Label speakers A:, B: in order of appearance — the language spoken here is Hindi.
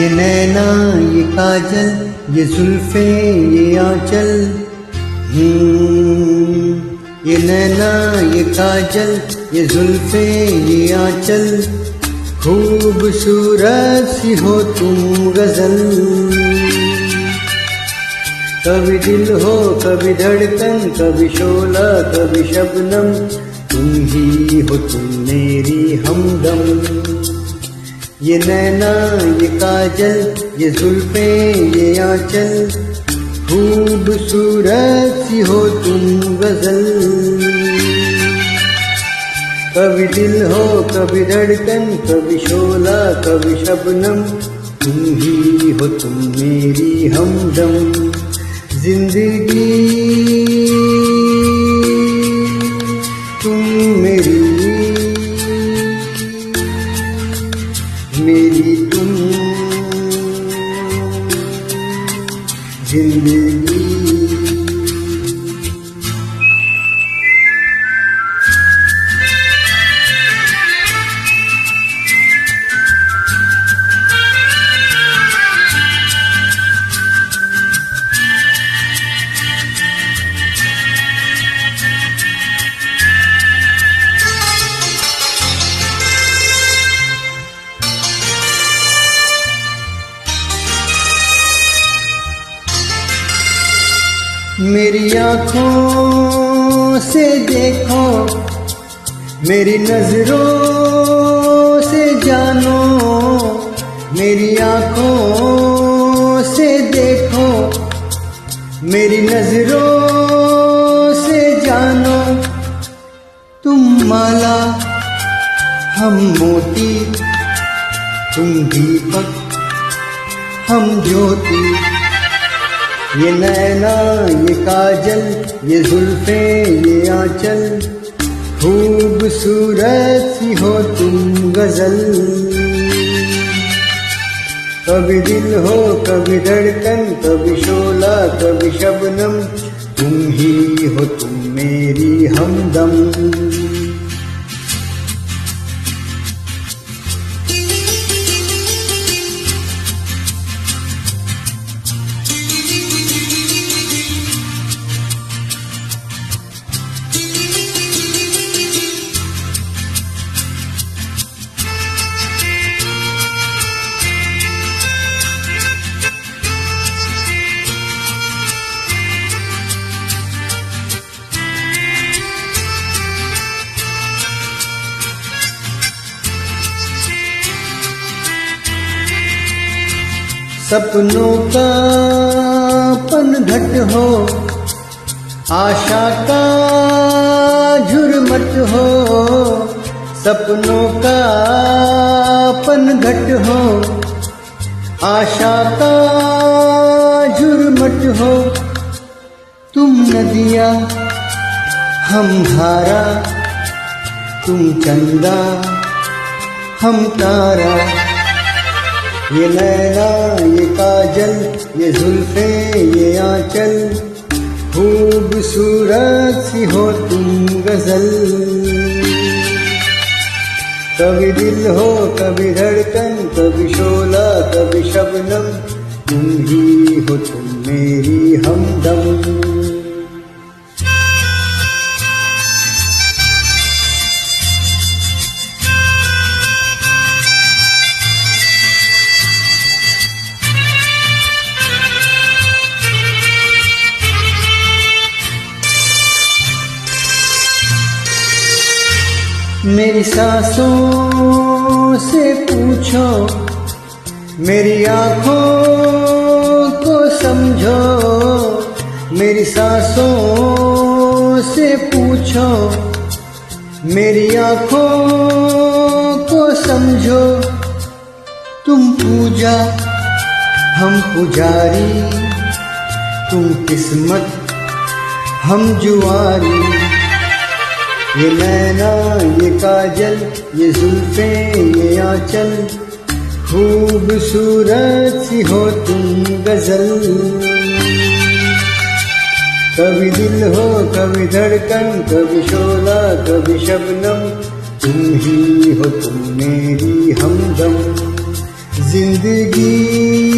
A: ये नैना ये काजल ये जुल्फे ये आंचल, ये नैना ये काजल ये जुल्फे ये आंचल, खूबसूरत सी हो तुम गजल। कभी दिल हो कभी धड़कन, कभी शोला कभी शबनम, तुम ही हो तुम मेरी हमदम। ये नैना ये काजल ये जुल्फे ये आंचल, खूबसूरत सी हो तुम गजल। कभी दिल हो कभी धड़कन, कभी शोला कभी शबनम, तुम ही हो तुम मेरी हमदम। जिंदगी तुम मेरी तुम जिंदगी। मेरी आँखों से देखो, मेरी नजरों से जानो, मेरी आँखों से देखो, मेरी नजरों से जानो। तुम माला हम मोती, तुम दीपक हम ज्योति। ये नैना ये काजल ये जुल्फे ये आंचल, खूबसूरत सी हो तुम गजल। कभी दिल हो कभी धड़कन, कभी शोला कभी शबनम, तुम ही हो तुम मेरी हमदम। सपनों का पनघट हो, आशा का झुरमट हो। सपनों का पनघट हो, आशा का झुरमट हो। तुम नदियाँ हम धारा, तुम चंदा हम तारा। ये नैना ये काजल ये जुल्फे ये आंचल, खूबसूरत सी हो तुम गजल। कभी दिल हो कभी धड़कन, कभी शोला कभी शबनम, तुम ही हो तुम मेरी हमदम। मेरी सांसों से पूछो, मेरी आँखों को समझो। मेरी सांसों से पूछो, मेरी आँखों को समझो। तुम पूजा हम पुजारी, तुम किस्मत हम जुआरी। ये नैना ये काजल ये जुल्फे ये आंचल, खूबसूरत सी हो तुम गजल। कभी दिल हो कभी धड़कन, कभी शोला कभी शबनम, तुम ही हो तुम मेरी हमदम। जिंदगी